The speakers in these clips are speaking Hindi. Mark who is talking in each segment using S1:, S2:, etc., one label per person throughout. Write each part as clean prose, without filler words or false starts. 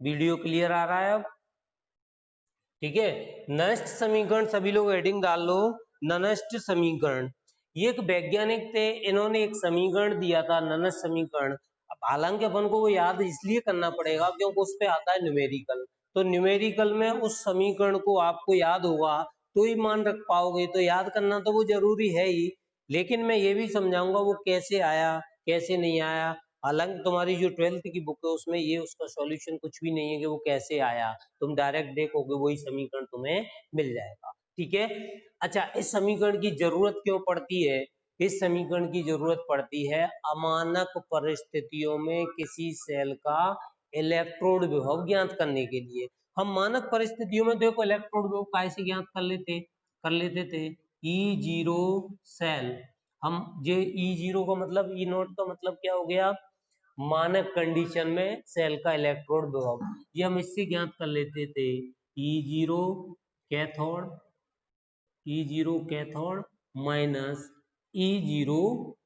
S1: वीडियो क्लियर आ रहा है अब? ठीक है, नष्ट समीकरण, सभी लोग हेडिंग डाल लो, ननष्ट समीकरण। ये एक वैज्ञानिक थे, इन्होंने एक समीकरण दिया था ननष्ट समीकरण। अब हालांकि अपन को वो याद इसलिए करना पड़ेगा क्योंकि उस पे आता है न्यूमेरिकल, तो न्यूमेरिकल में उस समीकरण को आपको याद होगा तो ही मान रख पाओगे, तो याद करना तो वो जरूरी है ही, लेकिन मैं ये भी समझाऊंगा वो कैसे आया कैसे नहीं आया। हालांकि तुम्हारी जो 12th की बुक है उसमें ये उसका सॉल्यूशन कुछ भी नहीं है कि वो कैसे आया, तुम डायरेक्ट देखोगे वही समीकरण तुम्हें मिल जाएगा। ठीक है, अच्छा, इस समीकरण की जरूरत क्यों पड़ती है? इस समीकरण की जरूरत पड़ती है अमानक परिस्थितियों में किसी सेल का इलेक्ट्रोड विभव ज्ञात करने के लिए। हम मानक परिस्थितियों में देखो इलेक्ट्रोड विभव कैसे ज्ञात कर लेते थे। E0 सेल, हम ये E0 का मतलब E0 का मतलब क्या हो गया, मानक कंडीशन में सेल का इलेक्ट्रोड विभव, ये हम इससे ज्ञात कर लेते थे। E0 cathode, E0 cathode minus E0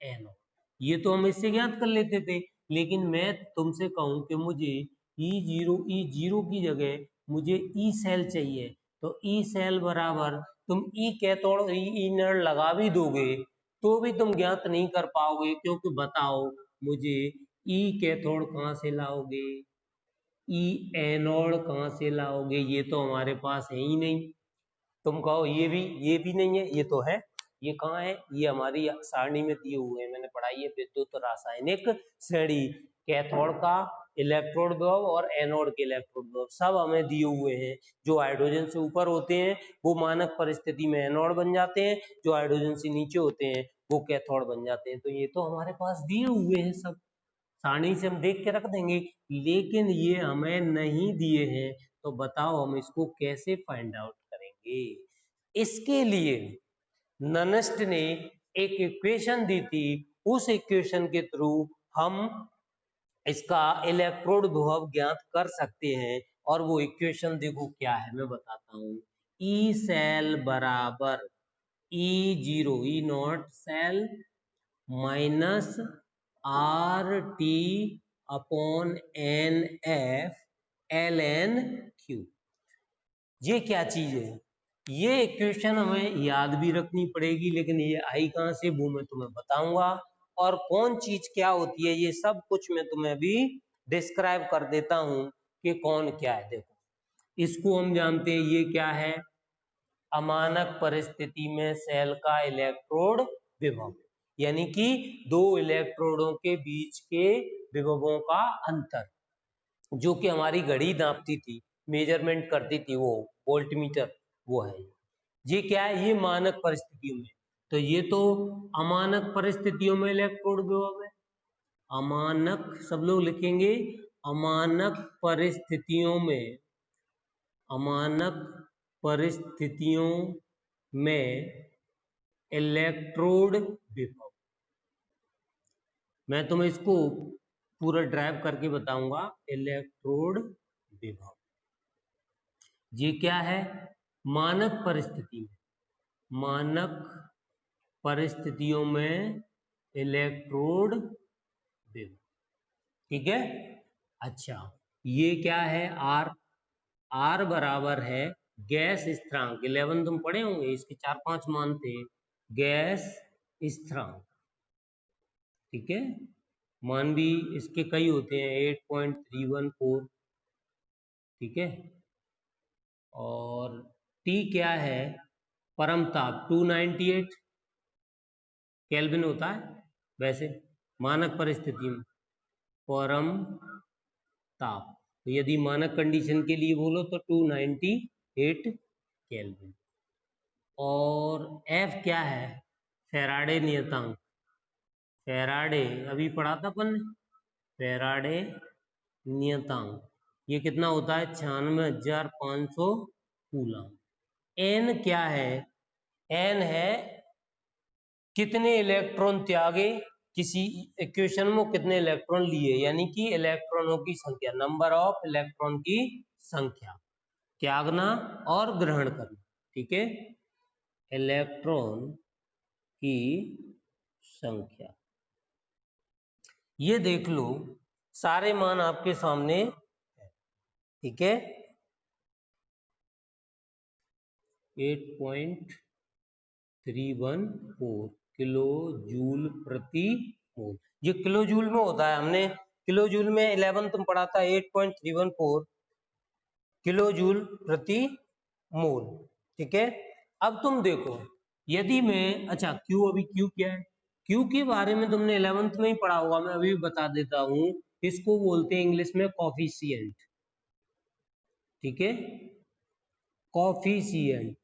S1: anode, ये तो हम इससे ज्ञात कर लेते थे। लेकिन मैं तुमसे कहूं कि मुझे E0 की जगह मुझे ई सेल चाहिए, तो ई सेल बराबर तुम ई कैथोड और ई एनोड लगा भी दोगे तो भी तुम ज्ञात नहीं कर पाओगे, क्योंकि बताओ मुझे ई कैथोड कहाँ से लाओगे, ई एनोड कहाँ से लाओगे, ये तो हमारे पास है ही नहीं। तुम कहो ये भी नहीं है, ये तो है, ये कहाँ है, ये हमारी सारणी में दिए हुए हैं, मैंने पढ़ाई है विद्युत रासायनिक श्रेणी। कैथोड का इलेक्ट्रोड विभव और एनोड के इलेक्ट्रोड विभव सब हमें दिए हुए हैं। जो हाइड्रोजन से ऊपर होते हैं वो मानक परिस्थिति में एनोड बन जाते हैं, जो हाइड्रोजन से नीचे होते हैं वो कैथोड बन जाते हैं। तो ये तो हमारे पास दिए हुए हैं सब, सारणी से हम देख के रख देंगे, लेकिन ये हमें नहीं दिए हैं, तो बताओ हम इसको कैसे फाइंड आउट करेंगे? इसके लिए ननस्ट ने एक इक्वेशन दी थी, उस इक्वेशन के थ्रू हम इसका इलेक्ट्रोड विभव ज्ञात कर सकते हैं। और वो इक्वेशन देखो क्या है, मैं बताता हूँ। ई सेल बराबर E0 cell minus RT upon NF ln/Q। ये क्या चीज है? ये इक्वेशन हमें याद भी रखनी पड़ेगी, लेकिन ये आई कहाँ से वो मैं तुम्हें बताऊंगा, और कौन चीज क्या होती है ये सब कुछ मैं तुम्हें अभी डिस्क्राइब कर देता हूं कि कौन क्या है। देखो, इसको हम जानते हैं, ये क्या है, अमानक परिस्थिति में सेल का इलेक्ट्रोड विभव, यानी कि दो इलेक्ट्रोडों के बीच के विभवों का अंतर, जो कि हमारी घड़ी नापती थी, मेजरमेंट करती थी, वो वोल्टमीटर, वो है। ये क्या है, ये मानक परिस्थितियों में, तो ये तो अमानक परिस्थितियों में इलेक्ट्रोड विभव है। अमानक सब लोग लिखेंगे, अमानक परिस्थितियों में, अमानक परिस्थितियों में इलेक्ट्रोड विभव। मैं तुम्हें इसको पूरा ड्राइव करके बताऊंगा, इलेक्ट्रोड विभव ये क्या है, मानक परिस्थिति में, मानक परिस्थितियों में इलेक्ट्रोड विभव। ठीक है, अच्छा, ये क्या है, आर बराबर है गैस स्थिरांक, 11 तुम पढ़े होंगे, इसके 4-5 मान थे, गैस स्थिरांक। ठीक है, मान भी इसके कई होते हैं, 8.314। ठीक है, और टी क्या है, परम ताप 298 केल्विन होता है वैसे मानक परिस्थिति में, परम ताप, तो यदि मानक कंडीशन के लिए बोलो तो 298 केल्विन। और एफ क्या है, फैराडे नियतांक, फैराडे अभी पढ़ा था अपन ने, फैराडे नियतांक, ये कितना होता है, 96,500 कूलम। एन क्या है, एन है कितने इलेक्ट्रॉन त्यागे, किसी इक्वेशन में कितने इलेक्ट्रॉन लिए, यानी कि इलेक्ट्रॉनों की संख्या, नंबर ऑफ इलेक्ट्रॉन की संख्या, त्यागना और ग्रहण करना। ठीक है, इलेक्ट्रॉन की संख्या, ये देख लो सारे मान आपके सामने है। ठीक है, 8.314 किलो जूल प्रति मोल। ये किलो जूल में होता है, हमने किलो जूल में 11 तुम पढ़ा था 8.314 किलो जूल प्रति मोल। ठीक है, अब तुम देखो यदि मैं, अच्छा क्यू, अभी क्यू क्या है, क्यू के बारे में तुमने 11th में ही पढ़ा होगा, मैं अभी बता देता हूं। इसको बोलते हैं इंग्लिश में कॉफिशिएंट। ठीक है, कॉफिशिएंट,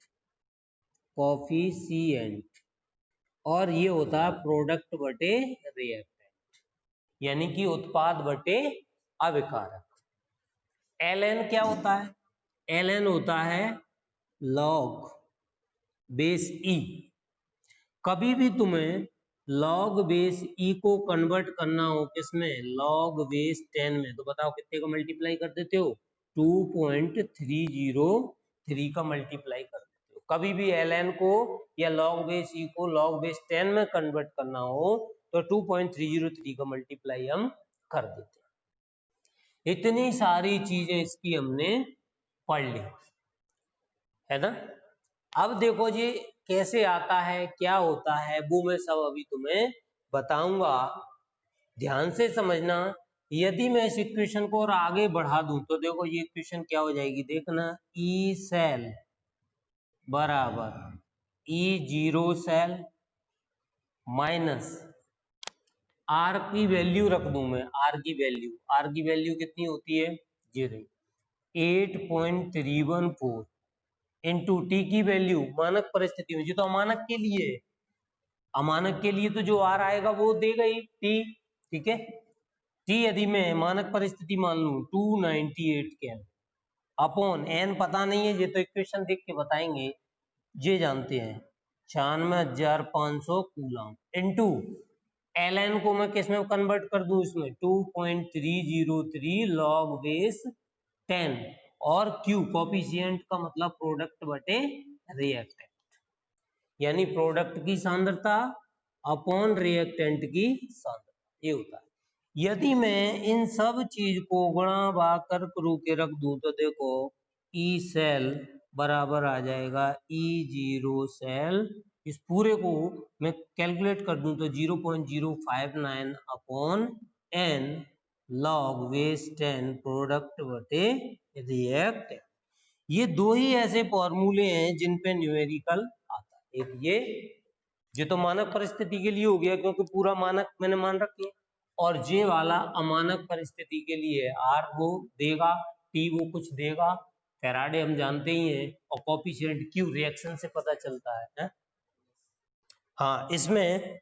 S1: कॉफिशिएंट, और ये होता है प्रोडक्ट बटे रिएक्टेंट, यानी कि उत्पाद बटे अभिकारक। ln क्या होता है, ln होता है लॉग बेस ई। कभी भी तुम्हें लॉग बेस ई को कन्वर्ट करना हो किसमें, लॉग बेस 10 में, तो बताओ कितने का मल्टीप्लाई कर देते हो, 2.303 का मल्टीप्लाई कर देते हो। कभी भी ln को या लॉग बेस ई को लॉग बेस 10 में कन्वर्ट करना हो तो 2.303 का मल्टीप्लाई हम कर देते हैं। इतनी सारी चीजें इसकी हमने पढ़ ली है ना। अब देखो जी कैसे आता है, क्या होता है, वो मैं सब अभी तुम्हें बताऊंगा, ध्यान से समझना। यदि मैं इस इक्वेशन को और आगे बढ़ा दूं तो देखो ये इक्वेशन क्या हो जाएगी, देखना, ई सेल बराबर E zero cell minus are की वैल्यू रख दूं मैं, आर की वैल्यू कितनी होती है, 0, 8.314 इंटू टी की वैल्यू मानक परिस्थिति में, जो तो अमानक के लिए है, अमानक के लिए तो जो आर आएगा वो देगा ही टी। ठीक है, टी यदि मैं मानक परिस्थिति मान लूं 298 केल्विन अपॉन एन पता नहीं है, ये तो इक्वेशन देख के बताएंगे, ये जानते हैं 96,500 कूलम इंटू ln को मैं किस में कन्वर्ट कर दूं, इसमें 2.303 लॉग बेस 10, और Q कोफिशिएंट का मतलब प्रोडक्ट बटे रिएक्टेंट, यानी प्रोडक्ट की सांद्रता अपॉन रिएक्टेंट की सांद्रता, ये होता है। यदि मैं इन सब चीज को गुणा भाग रूप के रख दूं तो देखो ई सेल बराबर आ जाएगा ई जीरो सेल, इस पूरे को मैं कैलकुलेट कर दूं तो 0.059 upon N log base 10 product बटे रिएक्टेंट। ये दो ही ऐसे फॉर्मूले हैं जिन पे न्यूमेरिकल आता है। एक ये तो मानक परिस्थिति के लिए हो गया क्योंकि पूरा मानक मैंने मान रखी है, और जे वाला अमानक परिस्थिति के लिए आर वो देगा, टी वो कुछ देगा, फैराडे हम जानते ही हैं, और कोफिशिएंट क्यू रिएक्शन से पता चलता है? हाँ, इसमें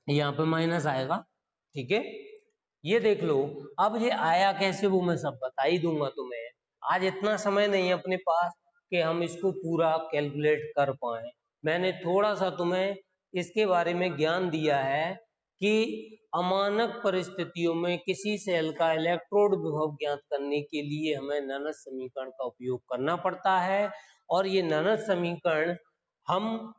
S1: यहाँ पे माइनस आएगा। ठीक है, ये देख लो। अब ये आया कैसे वो मैं सब बता ही दूंगा तुम्हें, आज इतना समय नहीं है अपने पास कि हम इसको पूरा कैलकुलेट कर पाए। मैंने थोड़ा सा तुम्हें इसके बारे में ज्ञान दिया है कि अमानक परिस्थितियों में किसी सेल का इलेक्ट्रोड विभव ज्ञात करने के लिए हमें ननद समीकरण का उपयोग करना पड़ता है, और ये ननद समीकरण हम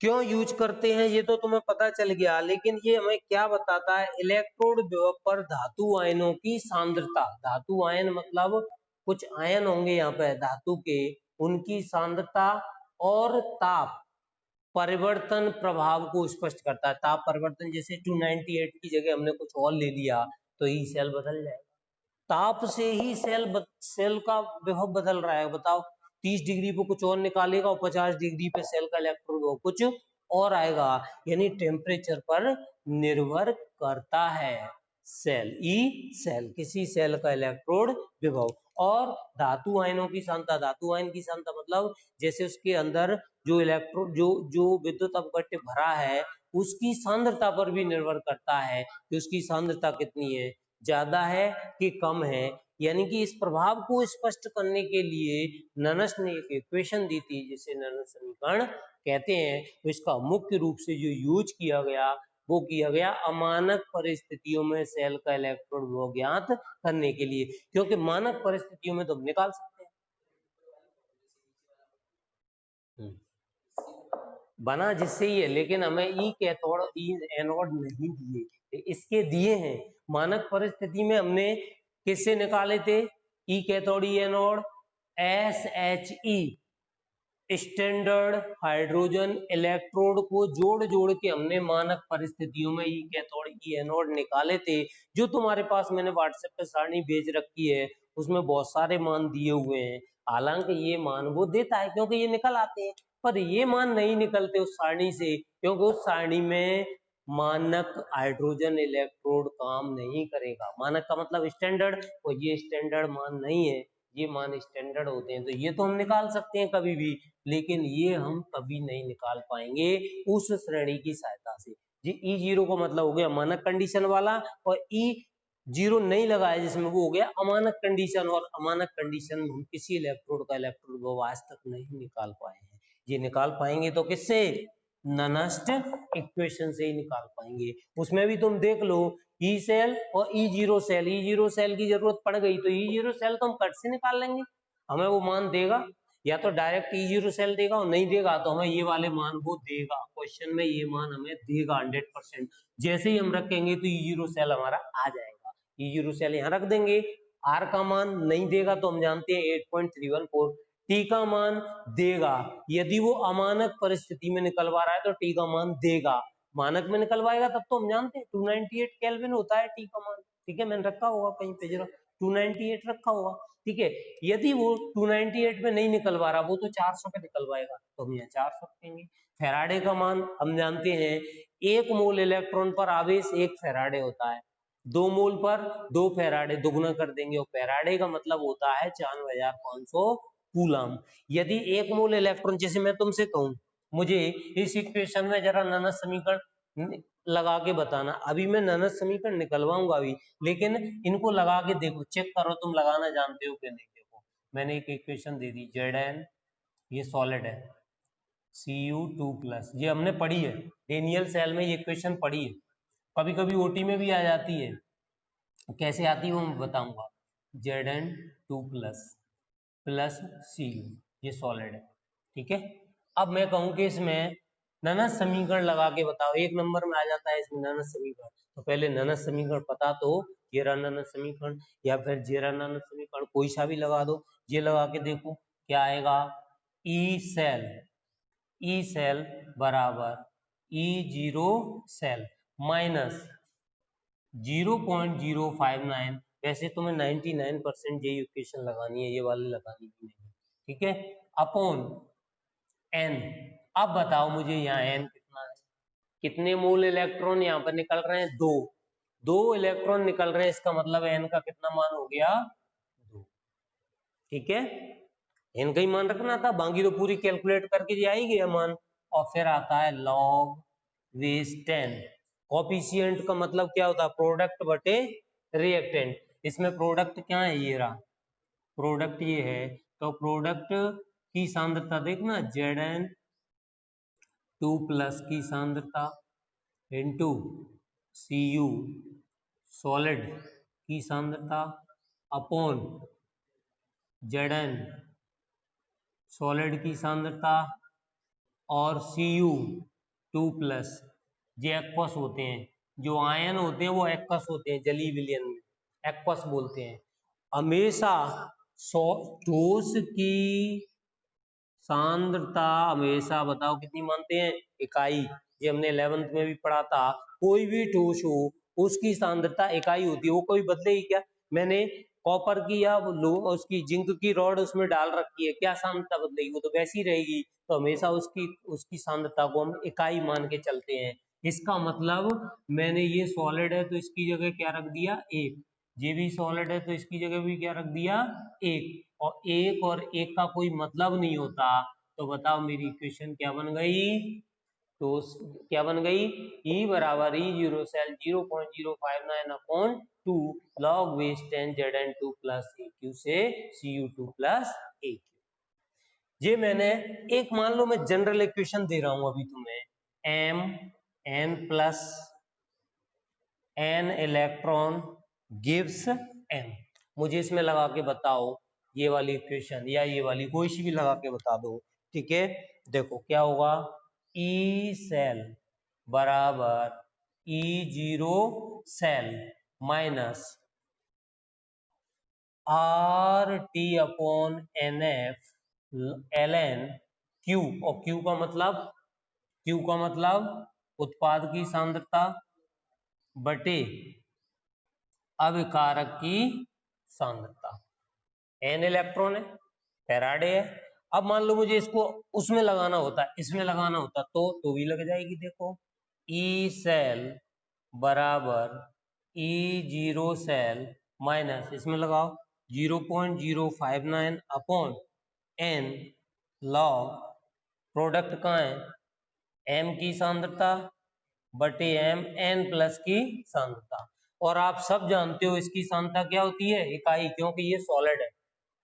S1: क्यों यूज करते हैं ये तो तुम्हें पता चल गया, लेकिन ये हमें क्या बताता है, इलेक्ट्रोड विभव पर धातु आयनों की सांद्रता, धातु आयन मतलब कुछ आयन होंगे यहाँ पे धातु के, उनकी सांद्रता और ताप परिवर्तन प्रभाव को स्पष्ट करता है। ताप परिवर्तन, जैसे 298 की जगह हमने कुछ और ले लिया तो ही सेल बदल जाएगा, ताप से ही सेल का विभव बदल रहा है। बताओ 30 डिग्री पे कुछ और निकालेगा और 50 डिग्री पे सेल का इलेक्ट्रोड विभव कुछ और आएगा, यानी टेम्परेचर पर निर्भर करता है सेल, सेल किसी सेल का इलेक्ट्रोड विभव। और धातु आयनों की सांद्रता, धातु आयन की सांद्रता मतलब जैसे उसके अंदर जो इलेक्ट्रोड जो विद्युत अपघट्य भरा है उसकी सांद्रता पर भी निर्भर करता है कि उसकी सांद्रता कितनी है, ज्यादा है कि कम है। यानी कि इस प्रभाव को स्पष्ट करने के लिए ननस ने एक इक्वेशन दी थी जिसे ननस समीकरण कहते हैं। तो इसका मुख्य रूप से जो यूज किया गया वो किया गया अमानक परिस्थितियों में सेल का इलेक्ट्रोड विभव ज्ञात करने के लिए, क्योंकि मानक परिस्थितियों में तो हम निकाल सकते हैं, बना जिससे ही है, लेकिन हमें ई कैथोड ई एनोड नहीं दिए, इसके दिए हैं। मानक परिस्थिति में हमने किससे निकाले थे, ई cathode E anode, SHE standard hydrogen electrode को जोड़ जोड़ के हमने मानक परिस्थितियों में ई कैथोड ई एनोड निकाले थे, जो तुम्हारे पास मैंने व्हाट्सएप पे सारणी भेज रखी है, उसमें बहुत सारे मान दिए हुए हैं। हालांकि ये मान वो देता है क्योंकि ये निकल आते हैं, पर ये मान नहीं निकलते उस सारणी से, क्योंकि उस सारणी में मानक हाइड्रोजन इलेक्ट्रोड काम नहीं करेगा। मानक का मतलब स्टैंडर्ड, और ये स्टैंडर्ड मान नहीं है, ये मान स्टैंडर्ड होते हैं। तो ये तो हम निकाल सकते हैं कभी भी, लेकिन ये हम कभी नहीं निकाल पाएंगे उस श्रेणी की सहायता से। जी E0 का मतलब हो गया मानक कंडीशन वाला, और E0 नहीं लगा है जिसमें वो हो गया अमानक कंडीशन, और अमानक कंडीशन हम किसी इलेक्ट्रोड का इलेक्ट्रोड वो आज तक नहीं निकाल पाए हैं। ये निकाल पाएंगे तो किससे? ननस्ट इक्वेशन से ही निकाल पाएंगे। उसमें भी तुम देख लो ई सेल और E0 सेल, E0 सेल की जरूरत पड़ गई तो E0 सेल तो हम कट से निकाल लेंगे, हमें वो मान देगा, या तो डायरेक्ट E0 सेल देगा, और नहीं देगा तो हमें ये वाले मान वो देगा, क्वेश्चन में ये मान हमें देगा 100%। जैसे ही हम रखेंगे तो E0 सेल हमारा आ जाएगा, E0 सेल यहाँ रख देंगे। R का मान नहीं देगा तो हम जानते हैं 8.314, T का मान देगा, यदि वो अमानक परिस्थिति में निकलवा रहा है तो T का मान देगा, मानक में निकलवाएगा तब तो हम जानते हैं 298 केल्विन होता है T का मान। ठीक है, मैंने रखा होगा कहीं पे, जरा 298 रखा होगा। ठीक है, यदि वो 298 में नहीं निकलवा रहा, वो तो 400 पे निकलवाएगा, तो हम यहाँ 400 रखेंगे। फैराडे का मान हम जानते हैं 1 मोल इलेक्ट्रॉन पर आवेश 1 फैराडे होता है, 2 मोल पर 2 फैराडे, दुगुना कर देंगे, और फैराडे का मतलब होता है 9500 कूलम। यदि 1 मोल इलेक्ट्रॉन, जैसे मैं तुमसे कहूं मुझे इस इक्वेशन में जरा ननद समीकरण लगा के बताना, अभी मैं ननद समीकरण निकलवाऊंगा अभी, लेकिन इनको लगा के देखो, चेक करो तुम लगाना जानते हो कि नहीं। देखो मैंने एक इक्वेशन दे दी, Zn ये सॉलिड है, Cu2+, ये हमने पढ़ी है डेनियल सेल में, ये इक्वेशन पढ़ी है, कभी कभी ओटी में भी आ जाती है, कैसे आती है वो मैं बताऊंगा। Zn2+ प्लस Cu, ये सॉलिड है। ठीक है, अब मैं कहूं कि इसमें ननद समीकरण लगा के बताओ, 1 नंबर में आ जाता है इसमें ननद समीकरण, तो पहले ननद समीकरण पता तो ये रहा ननद समीकरण, या फिर ये रहा ननद समीकरण, कोई सा भी लगा दो, ये लगा के देखो क्या आएगा। ई सेल बराबर E0 सेल माइनस 0.059, वैसे तुम्हें 99% ये इक्वेशन लगानी है, ये वाली लगानी भी नहीं। ठीक है, अपॉन n। अब बताओ मुझे यहाँ n कितना है, कितने मोल इलेक्ट्रॉन यहाँ पर निकल रहे हैं? 2 इलेक्ट्रॉन निकल रहे हैं, इसका मतलब n का कितना मान हो गया? 2। ठीक है, n का ही मान रखना था, बाकी तो पूरी कैलकुलेट करके आई गया मान। और फिर आता है log base 10। कोफिशिएंट का मतलब क्या होता है? प्रोडक्ट बटे रिएक्टेंट। इसमें प्रोडक्ट क्या है? ये रहा प्रोडक्ट, ये है, तो प्रोडक्ट की सांद्रता देखना, Zn2+ की सांद्रता इंटू Cu सॉलिड की सांद्रता अपॉन Zn सॉलिड की सांद्रता और Cu2+, ये एक्वस होते हैं, जो आयन होते हैं वो एक्वस होते हैं, जली विलयन में एक्वस बोलते हैं। हमेशा ठोस की सांद्रता हमेशा बताओ कितनी मानते हैं? इकाई, ये हमने 11th में भी पढ़ा था, कोई भी ठोस हो उसकी सांद्रता इकाई होती है, वो कोई बदलेगी क्या? मैंने कॉपर की या उसकी जिंक की रॉड उसमें डाल रखी है, क्या सांद्रता बदलेगी? वो तो वैसी रहेगी। तो हमेशा उसकी उसकी सांद्रता को हम इकाई मान के चलते हैं। इसका मतलब मैंने ये सॉलिड है तो इसकी जगह क्या रख दिया? 1। ये भी सॉलिड है तो इसकी जगह भी क्या रख दिया? 1। और 1 का कोई मतलब नहीं होता, तो बताओ मेरी इक्वेशन क्या बन गई? तो क्या बन गई? E बराबर E0 cell 0.059/2 log base 10 Zn2 plus Aq से Cu2 plus Aq। ये मैंने एक, मान लो मैं जनरल इक्वेशन दे रहा हूं अभी तुम्हें, Mn plus n electron gives m। मुझे इसमें लगा के बताओ ये वाली इक्वेशन, या ये वाली कोई सी भी लगा के बता दो। ठीक है, देखो क्या होगा, E सेल बराबर E0 cell minus R T upon N F L N Q, और क्यू का मतलब उत्पाद की सांद्रता बटे अभिकारक की सांद्रता। एन इलेक्ट्रॉन है, फैराडे है। अब मान लो मुझे इसको उसमें लगाना होता, इसमें लगाना होता तो भी लग जाएगी। देखो ई सेल बराबर ई जीरो सेल माइनस इसमें लगाओ 0.059 अपॉन एन लॉग प्रोडक्ट कहाँ है एम की सांद्रता बटे एम एन प्लस की सांद्रता। और आप सब जानते हो इसकी सांद्रता क्या होती है, इकाई, क्योंकि ये सॉलिड है,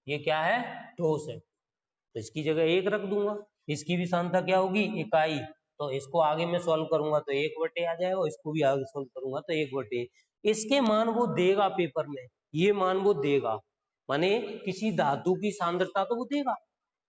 S1: ये क्या है ठोस है, तो इसकी जगह 1 रख दूंगा। इसकी भी सांद्रता क्या होगी इकाई, तो इसको आगे मैं सॉल्व करूंगा तो 1/, आ जाएगा, इसको भी आगे सॉल्व करूंगा तो 1/। इसके मान वो देगा पेपर में, ये मान वो देगा, माने किसी धातु की सांद्रता तो वो देगा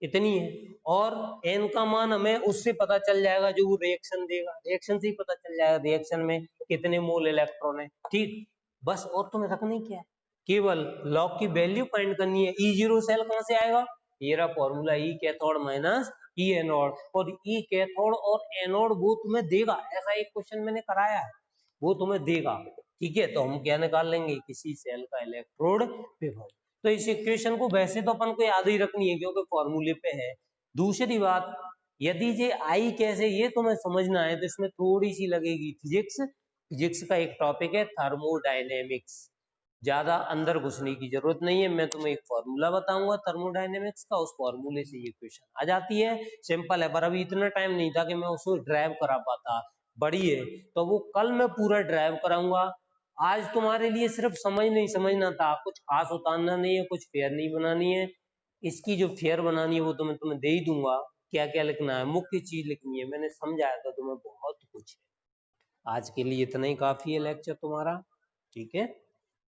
S1: इतनी है, और एन का मान हमें उससे पता चल जाएगा जो वो रिएक्शन देगा, रिएक्शन से ही पता चल जाएगा रिएक्शन में कितने मोल इलेक्ट्रॉन है। ठीक, बस और तुम्हें रखनी क्या है, केवल लॉग की वैल्यू फाइंड करनी है। ई जीरो सेल कहां से आएगा, ये रहा फॉर्मूला, ई कैथोड माइनस ई एनोड, और ई कैथोड और एनोड वो तुम्हें देगा, ऐसा एक क्वेश्चन मैंने कराया है, वो तुम्हें देगा। ठीक है, तो हम क्या निकाल लेंगे, किसी सेल का इलेक्ट्रोड विभव। तो इस इक्वेशन को वैसे तो अपन को याद ही रखनी है क्योंकि फॉर्मूले पे है। दूसरी बात, यदि ये आई कैसे ये तुम्हें समझना है तो इसमें थोड़ी सी लगेगी फिजिक्स। फिजिक्स का एक टॉपिक है थर्मोडायनेमिक्स, ज्यादा अंदर घुसने की जरूरत नहीं है, मैं तुम्हें एक फॉर्मूला बताऊंगा थर्मोडायनेमिक्स का, उस फॉर्मूले से ये क्वेश्चन आ जाती है, सिंपल है। पर अभी इतना टाइम नहीं था कि मैं उसको ड्राइव करा पाता, बड़ी है तो वो कल मैं पूरा ड्राइव कराऊंगा। आज तुम्हारे लिए सिर्फ समझना था, कुछ खास उतारना नहीं है, कुछ फेयर नहीं बनानी है। इसकी जो फेयर बनानी है वो तो मैं तुम्हें दे ही दूंगा, क्या क्या लिखना है, मुख्य चीज लिखनी है, मैंने समझाया था तुम्हें बहुत कुछ है। आज के लिए इतना ही काफी है लेक्चर तुम्हारा, ठीक है।